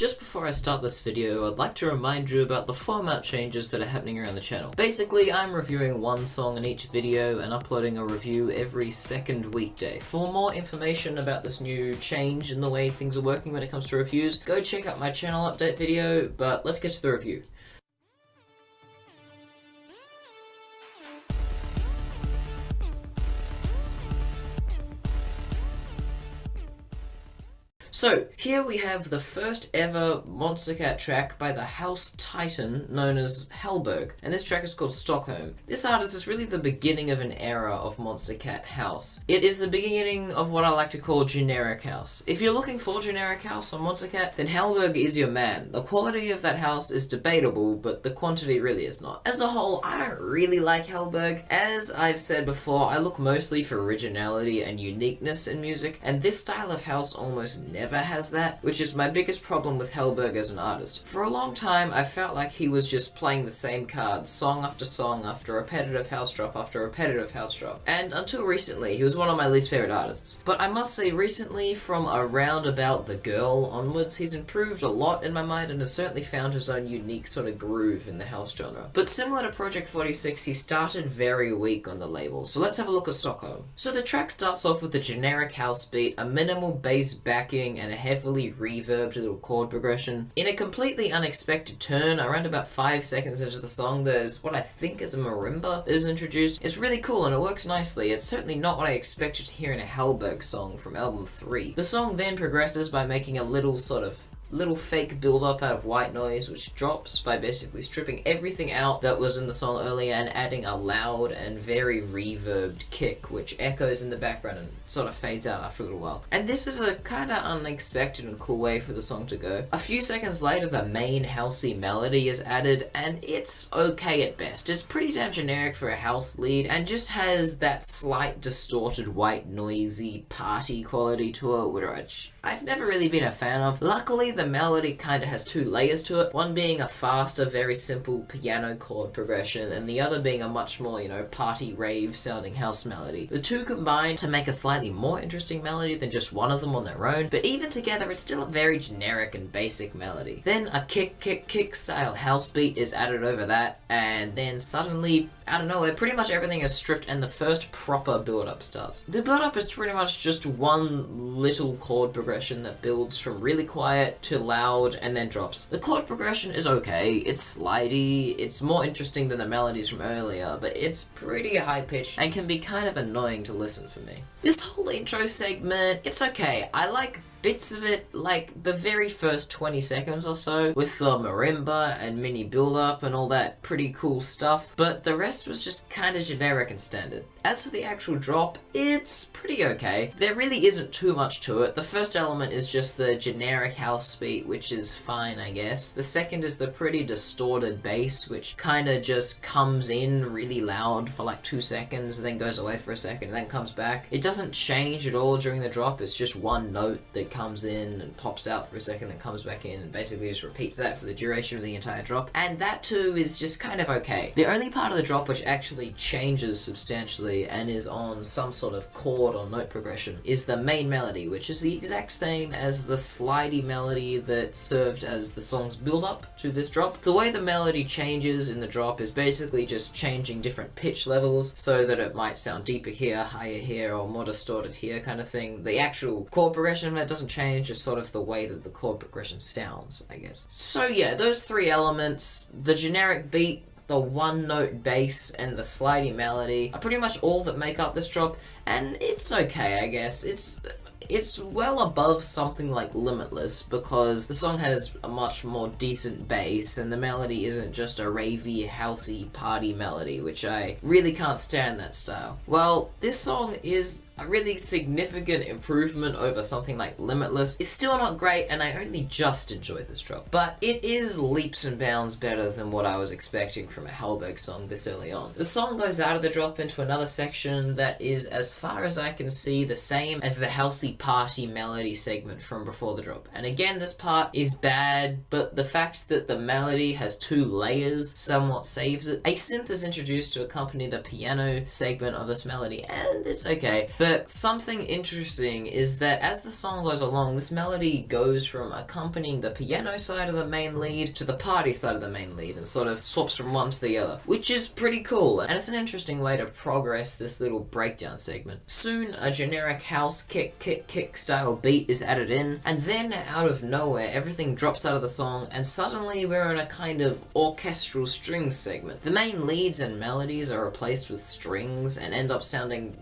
Just before I start this video, I'd like to remind you about the format changes that are happening around the channel. Basically, I'm reviewing one song in each video and uploading a review every second weekday. For more information about this new change in the way things are working when it comes to reviews, go check out my channel update video, but let's get to the review. So, here we have the first ever Monstercat track by the house titan known as Hellberg, and this track is called Stockholm. This artist is really the beginning of an era of Monstercat house. It is the beginning of what I like to call generic house. If you're looking for generic house on Monstercat, then Hellberg is your man. The quality of that house is debatable, but the quantity really is not. As a whole, I don't really like Hellberg. As I've said before, I look mostly for originality and uniqueness in music, and this style of house almost never has that, which is my biggest problem with Hellberg as an artist. For a long time, I felt like he was just playing the same cards, song after song, after repetitive house drop after repetitive house drop. And until recently, he was one of my least favorite artists. But I must say, recently, from around about The Girl onwards, he's improved a lot in my mind and has certainly found his own unique sort of groove in the house genre. But similar to Project 46, he started very weak on the label, so let's have a look at Stockholm. So the track starts off with a generic house beat, a minimal bass backing, and a heavily reverbed little chord progression. In a completely unexpected turn, around about 5 seconds into the song, there's what I think is a marimba that is introduced. It's really cool and it works nicely. It's certainly not what I expected to hear in a Hellberg song from album 3. The song then progresses by making a little fake build-up out of white noise, which drops by basically stripping everything out that was in the song earlier and adding a loud and very reverbed kick, which echoes in the background and sort of fades out after a little while. And this is a kind of unexpected and cool way for the song to go. A few seconds later, the main housey melody is added, and it's okay at best. It's pretty damn generic for a house lead, and just has that slight distorted white noisy party quality to it, which I've never really been a fan of. Luckily, the melody kind of has two layers to it, one being a faster, very simple piano chord progression, and the other being a much more, party rave sounding house melody. The two combine to make a slightly more interesting melody than just one of them on their own, but even together it's still a very generic and basic melody. Then a kick style house beat is added over that, and then suddenly, out of nowhere, pretty much everything is stripped and the first proper build-up starts. The build-up is pretty much just one little chord progression that builds from really quiet to loud and then drops. The chord progression is okay, it's slidey, it's more interesting than the melodies from earlier, but it's pretty high-pitched and can be kind of annoying to listen for me. This whole intro segment, it's okay. I like bits of it, like the very first 20 seconds or so, with the marimba and mini build-up and all that pretty cool stuff, but the rest was just kind of generic and standard. As for the actual drop, it's pretty okay. There really isn't too much to it. The first element is just the generic house beat, which is fine, I guess. The second is the pretty distorted bass, which kind of just comes in really loud for like 2 seconds, and then goes away for a second, and then comes back. It doesn't change at all during the drop. It's just one note that comes in and pops out for a second, then comes back in, and basically just repeats that for the duration of the entire drop. And that too is just kind of okay. The only part of the drop which actually changes substantially and is on some sort of chord or note progression is the main melody, which is the exact same as the slidey melody that served as the song's build-up to this drop. The way the melody changes in the drop is basically just changing different pitch levels so that it might sound deeper here, higher here, or more distorted here kind of thing. The actual chord progression that doesn't change, just sort of the way that the chord progression sounds, I guess. So yeah, those three elements, the generic beat, the one note bass, and the slidey melody are pretty much all that make up this drop, and it's okay, I guess. It's well above something like Limitless, because the song has a much more decent bass, and the melody isn't just a ravey, housey party melody, which I really can't stand that style. Well, this song is a really significant improvement over something like Limitless. It's still not great, and I only just enjoyed this drop, but it is leaps and bounds better than what I was expecting from a Hellberg song this early on. The song goes out of the drop into another section that is, as far as I can see, the same as the housey party melody segment from before the drop. And again, this part is bad, but the fact that the melody has two layers somewhat saves it. A synth is introduced to accompany the piano segment of this melody, and it's okay, but But something interesting is that as the song goes along, this melody goes from accompanying the piano side of the main lead to the party side of the main lead and sort of swaps from one to the other, which is pretty cool, and it's an interesting way to progress this little breakdown segment. Soon, a generic house kick style beat is added in, and then out of nowhere, everything drops out of the song, and suddenly we're in a kind of orchestral strings segment. The main leads and melodies are replaced with strings and end up sounding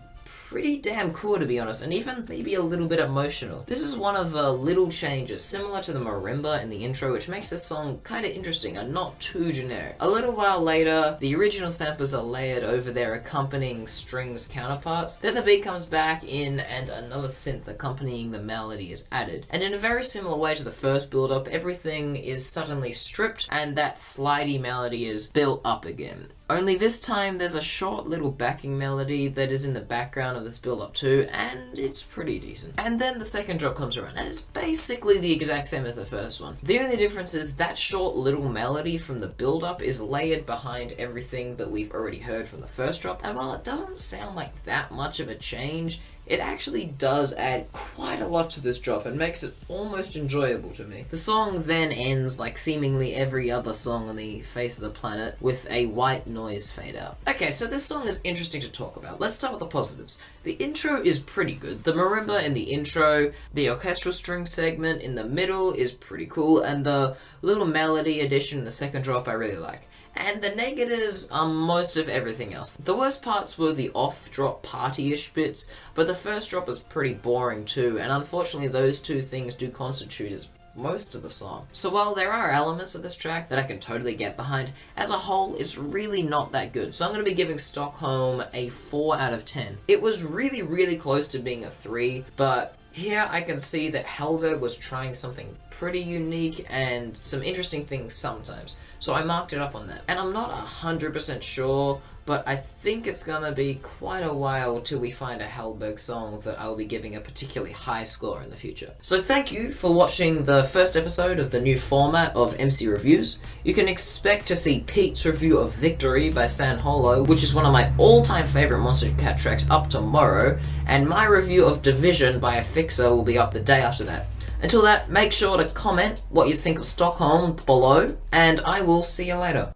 pretty damn cool, to be honest, and even maybe a little bit emotional. This is one of the little changes, similar to the marimba in the intro, which makes this song kind of interesting and not too generic. A little while later, the original samples are layered over their accompanying strings counterparts, then the beat comes back in and another synth accompanying the melody is added. And in a very similar way to the first build-up, everything is suddenly stripped and that slidey melody is built up again. Only this time there's a short little backing melody that is in the background of this build-up too, and it's pretty decent. And then the second drop comes around, and it's basically the exact same as the first one. The only difference is that short little melody from the build-up is layered behind everything that we've already heard from the first drop, and while it doesn't sound like that much of a change, it actually does add quite a lot to this drop and makes it almost enjoyable to me. The song then ends like seemingly every other song on the face of the planet with a white noise fade out. Okay, so this song is interesting to talk about. Let's start with the positives. The intro is pretty good. The marimba in the intro, the orchestral string segment in the middle is pretty cool, and the little melody addition in the second drop I really like. And the negatives are most of everything else. The worst parts were the off-drop party-ish bits, but the first drop is pretty boring too, and unfortunately those two things do constitute as most of the song. So while there are elements of this track that I can totally get behind, as a whole it's really not that good. So I'm going to be giving Stockholm a 4 out of 10. It was really close to being a 3, but here I can see that Hellberg was trying something pretty unique and some interesting things sometimes. So I marked it up on that. And I'm not 100% sure, but I think it's gonna be quite a while till we find a Hellberg song that I'll be giving a particularly high score in the future. So thank you for watching the first episode of the new format of MC Reviews. You can expect to see Pete's review of Victory by San Holo, which is one of my all-time favorite Monstercat tracks, up tomorrow, and my review of Division by a Fixer will be up the day after that. Until that, make sure to comment what you think of Stockholm below, and I will see you later.